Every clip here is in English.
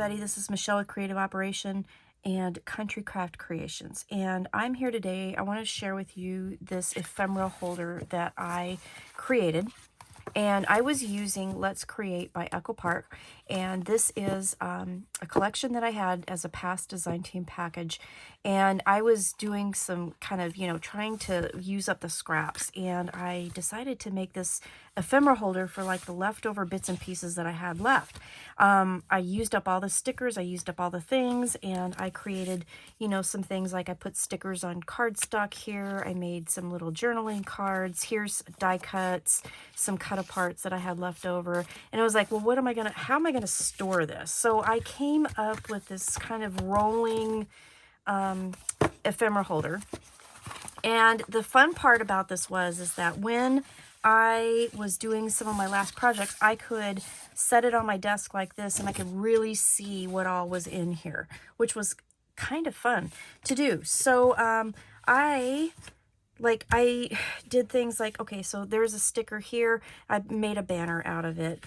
everybody. This is Michelle with Creative Operation and Country Craft Creations. And I'm here today. I want to share with you this ephemera holder that I created. And I was using Let's Create by Echo Park. And this is a collection that I had as a past design team package. And I was doing some kind of, trying to use up the scraps. And I decided to make this ephemera holder for like the leftover bits and pieces that I had left. I used up all the stickers, I used up all the things, and I created, some things like I put stickers on cardstock here. I made some little journaling cards. Here's die cuts, some cut aparts that I had left over. And I was like, well, how am I gonna store this? So I came up with this kind of rolling ephemera holder. And the fun part about this is that when I was doing some of my last projects, I could set it on my desk like this and I could really see what all was in here, which was kind of fun to do. So I did things like, okay, so there's a sticker here. I made a banner out of it.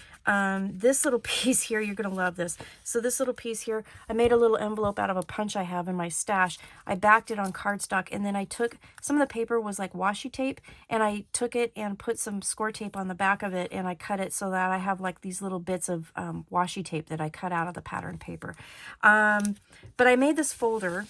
This little piece here, you're going to love this. So this little piece here, I made a little envelope out of a punch I have in my stash. I backed it on cardstock, and then I took, some of the paper was like washi tape, and I took it and put some score tape on the back of it, and I cut it so that I have like these little bits of washi tape that I cut out of the pattern paper. But I made this folder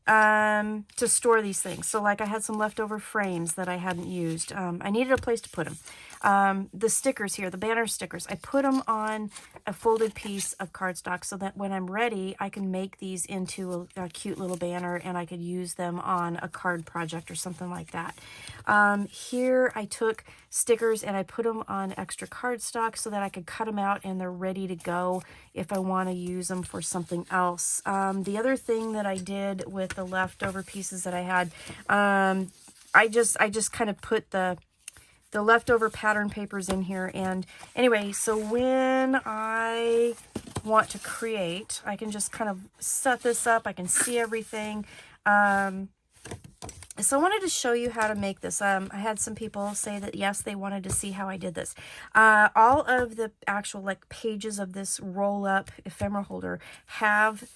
to store these things. So like I had some leftover frames that I hadn't used. I needed a place to put them. The stickers here, the banner stickers, I put them on a folded piece of cardstock so that when I'm ready, I can make these into a cute little banner and I could use them on a card project or something like that. Here I took stickers and I put them on extra cardstock so that I could cut them out and they're ready to go if I want to use them for something else. The other thing that I did with the leftover pieces that I had, I just kind of put the leftover pattern papers in here. And anyway, so when I want to create, I can just kind of set this up. I can see everything. So I wanted to show you how to make this. I had some people say that, yes, they wanted to see how I did this. All of the actual like pages of this roll-up ephemera holder have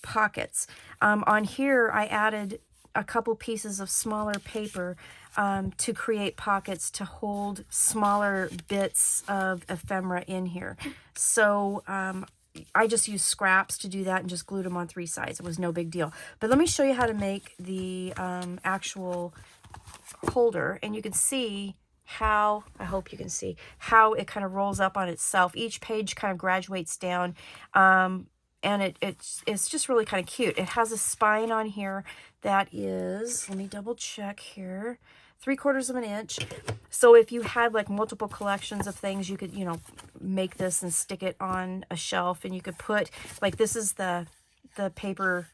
pockets. On here, I added a couple pieces of smaller paper to create pockets to hold smaller bits of ephemera in here. So I just used scraps to do that and just glued them on 3 sides. It was no big deal. But let me show you how to make the actual holder, and you can see how, I hope you can see, how it kind of rolls up on itself. Each page kind of graduates down, and it's just really kind of cute. It has a spine on here that is, let me double check here, 3/4 of an inch. So if you had like multiple collections of things, you could, make this and stick it on a shelf, and you could put, like, this is the paper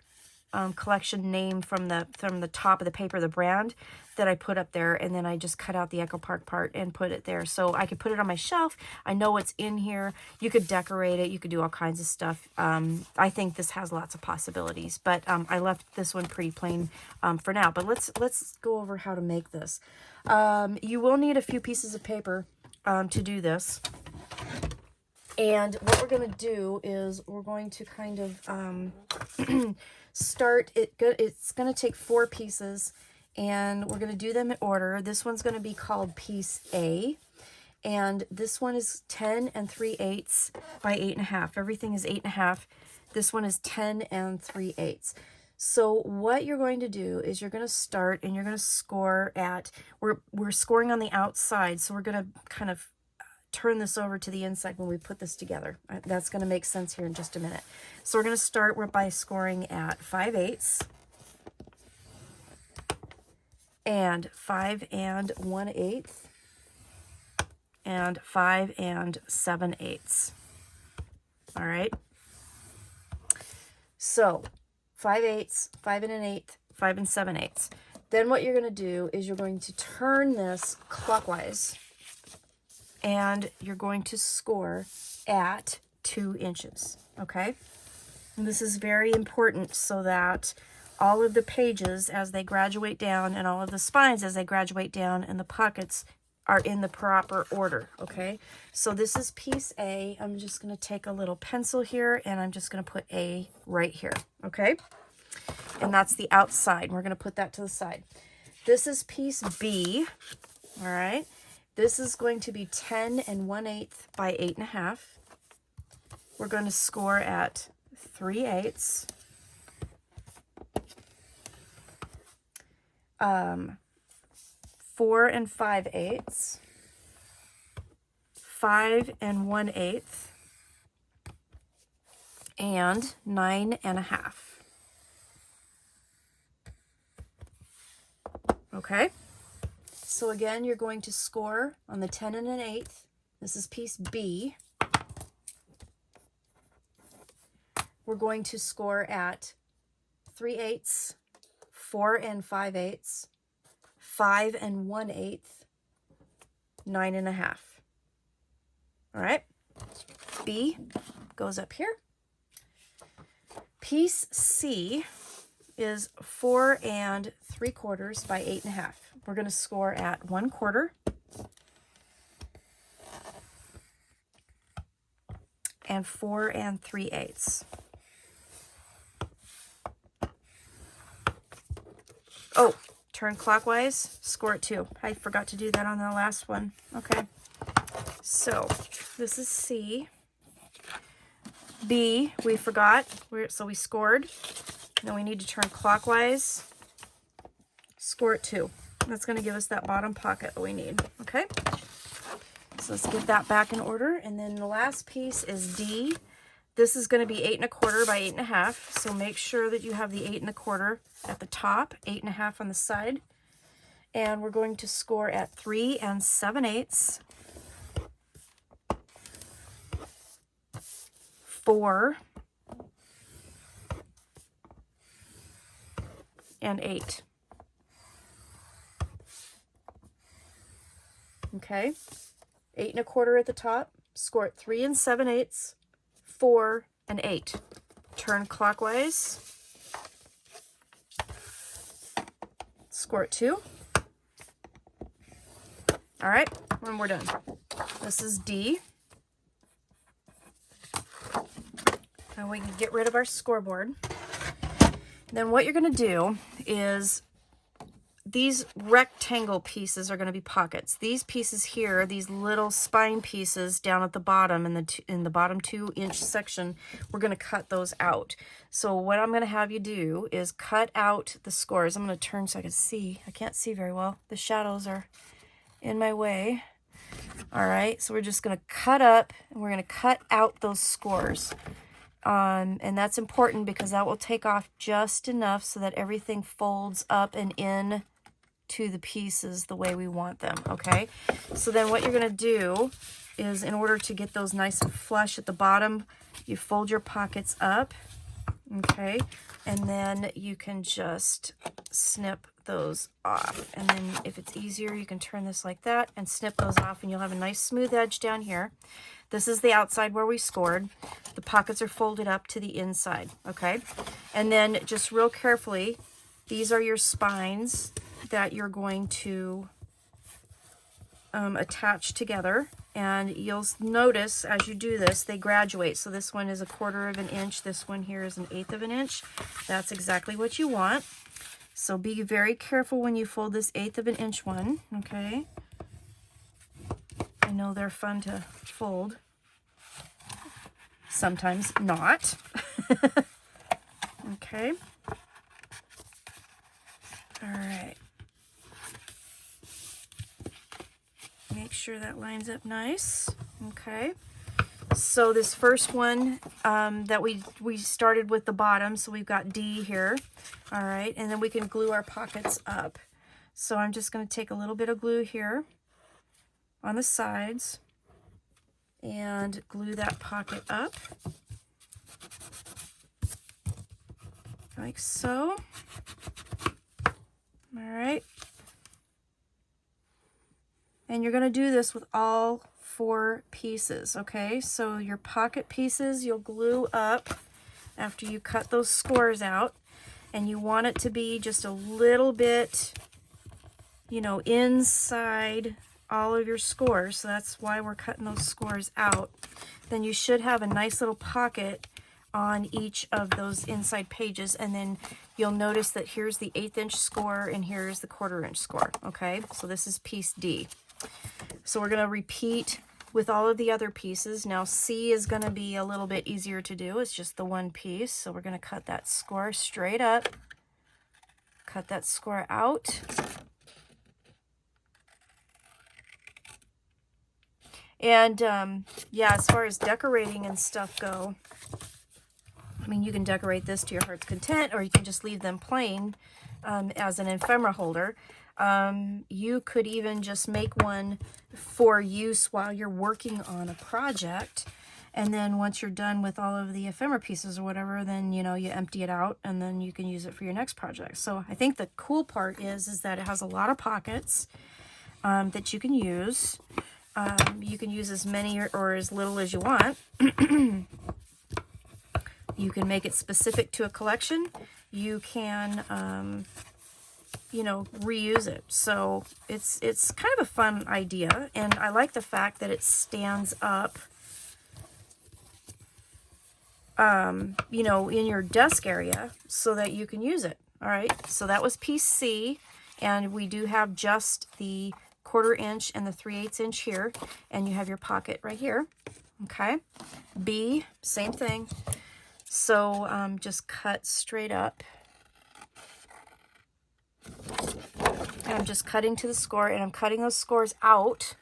collection name from the top of the paper, the brand that I put up there, and then I just cut out the Echo Park part and put it there. So I could put it on my shelf. I know what's in here. You could decorate it. You could do all kinds of stuff. I think this has lots of possibilities, but I left this one pretty plain for now. But let's go over how to make this. You will need a few pieces of paper to do this. And what we're going to do is we're going to kind of start it. It's going to take 4 pieces, and we're going to do them in order. This one's going to be called piece A, and this one is 10 3/8 by 8.5. Everything is 8.5. This one is 10 3/8. So what you're going to do is you're going to start and you're going to score at, we're scoring on the outside, so we're going to kind of turn this over to the inside when we put this together. That's going to make sense here in just a minute. So we're going to start by scoring at 5/8 and 5 1/8 and 5 7/8. All right. So 5/8, 5 1/8, 5 7/8. Then what you're going to do is you're going to turn this clockwise, and you're going to score at 2 inches, okay? And this is very important so that all of the pages as they graduate down and all of the spines as they graduate down and the pockets are in the proper order, okay? So this is piece A. I'm just going to take a little pencil here, and I'm just going to put A right here, okay? And that's the outside. We're going to put that to the side. This is piece B, all right? This is going to be 10 1/8 by 8.5. We're going to score at 3/8. 4 5/8, 5 1/8, and 9 1/2. Okay, so again, you're going to score on the 10 1/8. This is piece B. We're going to score at 3/8, 4 5/8, 5 1/8, 9 1/2. All right, B goes up here. Piece C is 4 3/4 by 8.5. We're going to score at 1/4 and 4 3/8. Oh, turn clockwise, score it 2. I forgot to do that on the last one. Okay, so this is C. B, we forgot, so we scored. Then we need to turn clockwise, score it 2. That's going to give us that bottom pocket that we need, okay? So let's get that back in order. And then the last piece is D. This is going to be 8 1/4 by 8.5. So make sure that you have the 8 1/4 at the top, 8 1/2 on the side. And we're going to score at 3 7/8, 4 and 8. Okay, 8 1/4 at the top, score at 3 7/8, 4 and 8. Turn clockwise, score at 2. All right, and we're done. This is D. And we can get rid of our scoreboard. Then what you're going to do is these rectangle pieces are going to be pockets. These pieces here, these little spine pieces down at the bottom in the bottom 2-inch section, we're going to cut those out. So what I'm going to have you do is cut out the scores. I'm going to turn so I can see. I can't see very well. The shadows are in my way. All right, so we're just going to cut up, and we're going to cut out those scores. And that's important because that will take off just enough so that everything folds up and in to the pieces the way we want them, okay? So then what you're going to do is, in order to get those nice and flush at the bottom, you fold your pockets up, okay? And then you can just snip those off. And then if it's easier, you can turn this like that and snip those off, and you'll have a nice smooth edge down here. This is the outside where we scored. The pockets are folded up to the inside, okay? And then just real carefully, these are your spines that you're going to attach together. And you'll notice as you do this, they graduate. So this one is 1/4 of an inch. This one here is 1/8 of an inch. That's exactly what you want. So be very careful when you fold this 1/8 of an inch one, okay? I know they're fun to fold. Sometimes not. Okay. All right. Make sure that lines up nice. Okay. So this first one that we started with the bottom, so we've got D here. All right, and then we can glue our pockets up. So I'm just going to take a little bit of glue here on the sides and glue that pocket up like so. All right. And you're going to do this with all 4 pieces, okay? So your pocket pieces you'll glue up after you cut those scores out, and you want it to be just a little bit, you know, inside all of your scores, so that's why we're cutting those scores out, then you should have a nice little pocket on each of those inside pages, and then you'll notice that here's the 1/8 inch score and here's the 1/4 inch score. Okay, so this is piece D. So we're going to repeat with all of the other pieces. Now C is going to be a little bit easier to do. It's just the one piece. So we're going to cut that score straight up, cut that score out. And yeah, as far as decorating and stuff go, I mean, you can decorate this to your heart's content, or you can just leave them plain as an ephemera holder. You could even just make one for use while you're working on a project. And then once you're done with all of the ephemera pieces or whatever, then, you know, you empty it out and then you can use it for your next project. So I think the cool part is that it has a lot of pockets that you can use. You can use as many or as little as you want. You can make it specific to a collection. You can, you know, reuse it. So it's kind of a fun idea. And I like the fact that it stands up, you know, in your desk area so that you can use it. All right. So that was piece C. And we do have just the 1/4 inch and the 3/8 inch here. And you have your pocket right here. Okay. B, same thing. So just cut straight up. And I'm just cutting to the score, and I'm cutting those scores out.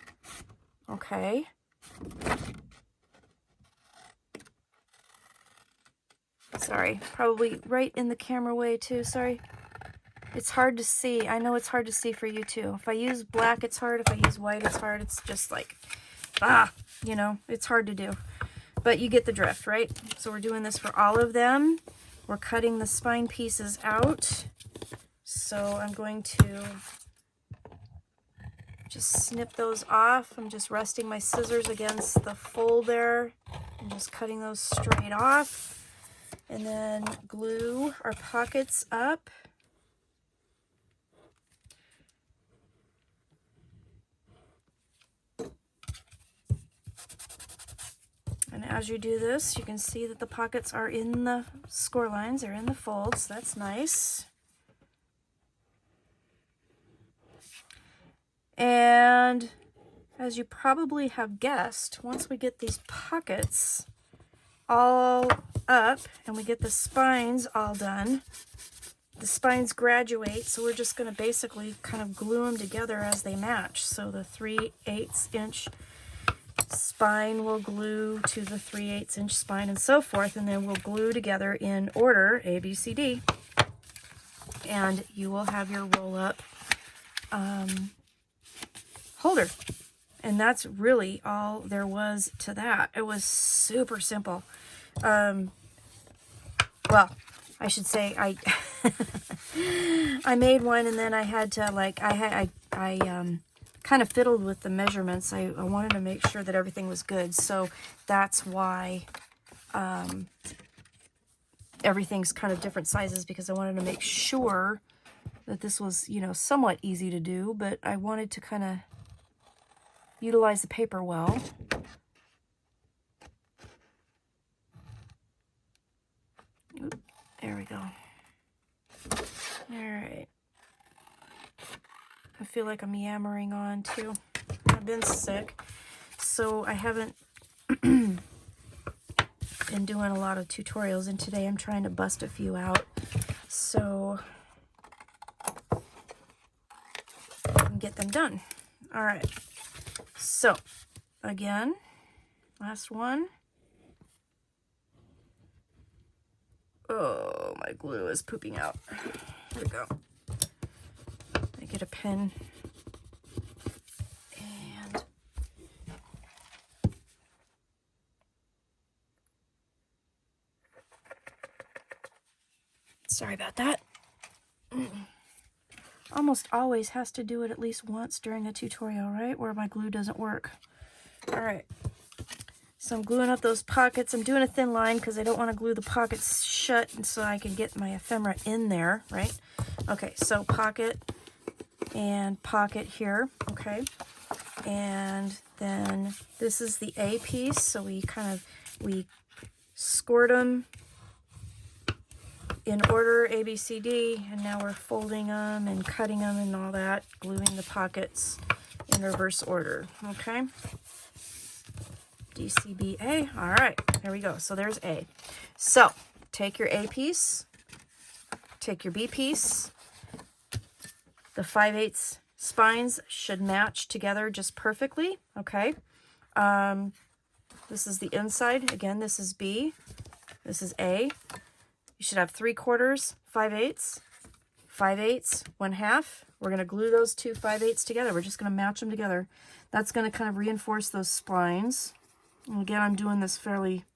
Okay. Sorry, probably right in the camera way too, sorry. It's hard to see. I know it's hard to see for you too. If I use black, it's hard. If I use white, it's hard. It's just like, you know, it's hard to do. But you get the drift, right? So we're doing this for all of them. We're cutting the spine pieces out. So I'm going to just snip those off. I'm just resting my scissors against the fold there. I'm just cutting those straight off. And then glue our pockets up. And as you do this, you can see that the pockets are in the score lines, they're in the folds. That's nice. And as you probably have guessed, once we get these pockets all up and we get the spines all done, the spines graduate, so we're just going to basically kind of glue them together as they match. So the 3/8 inch spine will glue to the 3/8 inch spine and so forth, and then we'll glue together in order A, B, C, D, and you will have your roll-up holder. And that's really all there was to that. It was super simple. Well, I should say I I made one, and then I had to, like, I kind of fiddled with the measurements. I wanted to make sure that everything was good, so that's why everything's kind of different sizes, because I wanted to make sure that this was, you know, somewhat easy to do, but I wanted to kind of utilize the paper well. Oop, there we go. All right. I feel like I'm yammering on too. I've been sick, so I haven't been doing a lot of tutorials, and today I'm trying to bust a few out so I can get them done. All right. So, again, last one. Oh, my glue is pooping out. Here we go. I get a pen. And sorry about that. Almost always has to do it at least once during a tutorial, right? Where my glue doesn't work. All right. So I'm gluing up those pockets. I'm doing a thin line because I don't want to glue the pockets shut, and so I can get my ephemera in there, right? Okay, so pocket and pocket here, okay? And then this is the A piece, so we scored them in order, A, B, C, D, and now we're folding them and cutting them and all that, gluing the pockets in reverse order, okay? D, C, B, A. All right, there we go. So there's A. So take your A piece, take your B piece. The 5/8 spines should match together just perfectly, okay? This is the inside. Again, this is B. This is A. You should have 3/4, 5/8, 5/8, 1/2. We're going to glue those two 5/8 together. We're just going to match them together. That's going to kind of reinforce those spines. And again, I'm doing this fairly,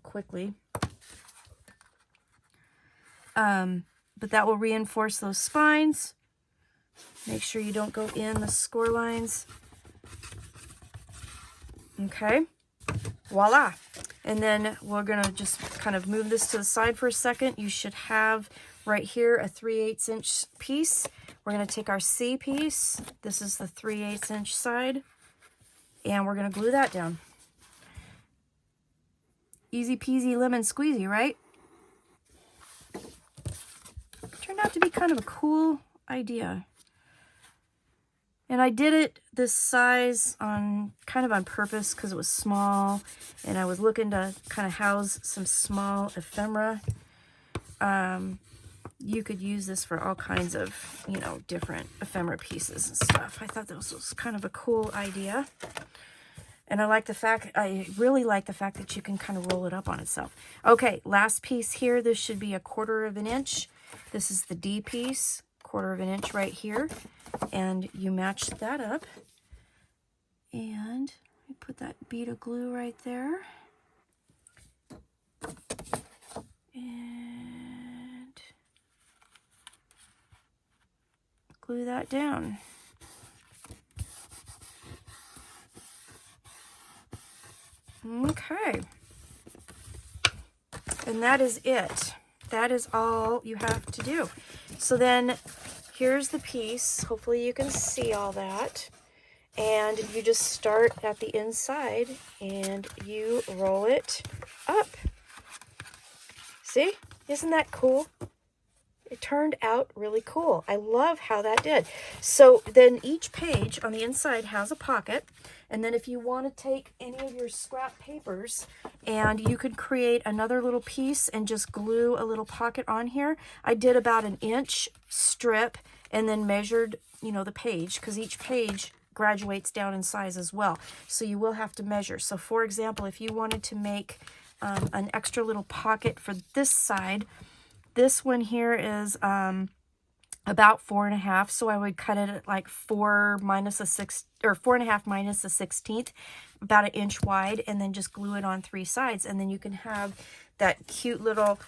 quickly. But that will reinforce those spines. Make sure you don't go in the score lines. Okay, voila. And then we're gonna just kind of move this to the side for a second. You should have right here a 3/8 inch piece. We're gonna take our C piece. This is the 3/8 inch side. And we're gonna glue that down. Easy peasy lemon squeezy, right? Turned out to be kind of a cool idea. And I did it this size kind of on purpose because it was small, and I was looking to kind of house some small ephemera. You could use this for all kinds of, different ephemera pieces and stuff. I thought this was kind of a cool idea. And I really like the fact that you can kind of roll it up on itself. Okay, last piece here. This should be 1/4 inch. This is the D piece, 1/4 inch right here. And you match that up. And I put that bead of glue right there. And glue that down. Okay. And that is it. That is all you have to do. So then here's the piece. Hopefully you can see all that. And you just start at the inside and you roll it up. See? Isn't that cool? It turned out really cool. I love how that did. So then each page on the inside has a pocket. And then if you want to take any of your scrap papers and you could create another little piece and just glue a little pocket on here. I did about 1 inch strip and then measured, the page, because each page graduates down in size as well. So you will have to measure. So for example, if you wanted to make an extra little pocket for this side, this one here is about 4.5, so I would cut it at like 4 minus a 6, or 4.5 minus a 16th, about 1 inch wide, and then just glue it on 3 sides, and then you can have that cute little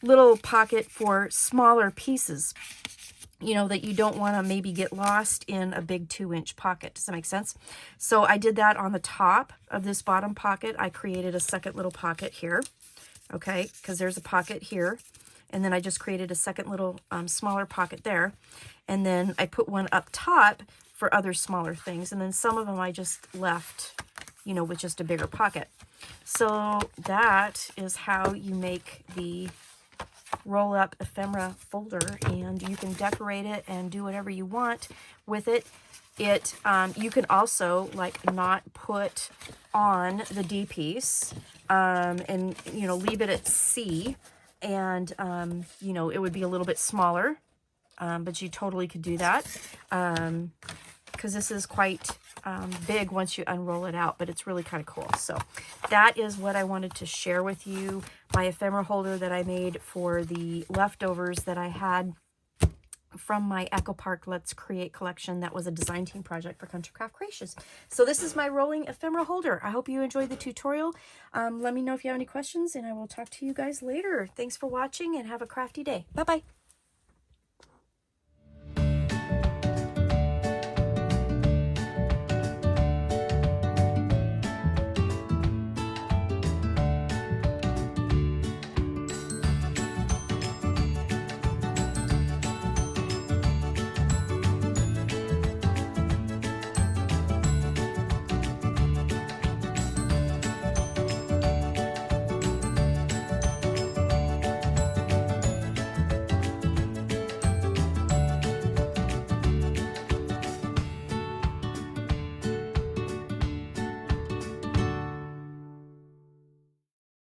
little pocket for smaller pieces, that you don't want to maybe get lost in a big 2-inch pocket. Does that make sense? So I did that on the top of this bottom pocket. I created a second little pocket here. Okay, because there's a pocket here, and then I just created a second little smaller pocket there, and then I put one up top for other smaller things, and then some of them I just left, with just a bigger pocket. So that is how you make the roll up ephemera folder, and you can decorate it and do whatever you want with it. You can also not put on the D piece and leave it at C, and it would be a little bit smaller, but you totally could do that because this is quite big once you unroll it out, but it's really kind of cool. So that is what I wanted to share with you, my ephemera holder that I made for the leftovers that I had from my Echo Park Let's Create collection. That was a design team project for Country Craft Creations. So this is my rolling ephemera holder. I hope you enjoyed the tutorial. Let me know if you have any questions, and I will talk to you guys later. Thanks for watching, and have a crafty day. Bye-bye.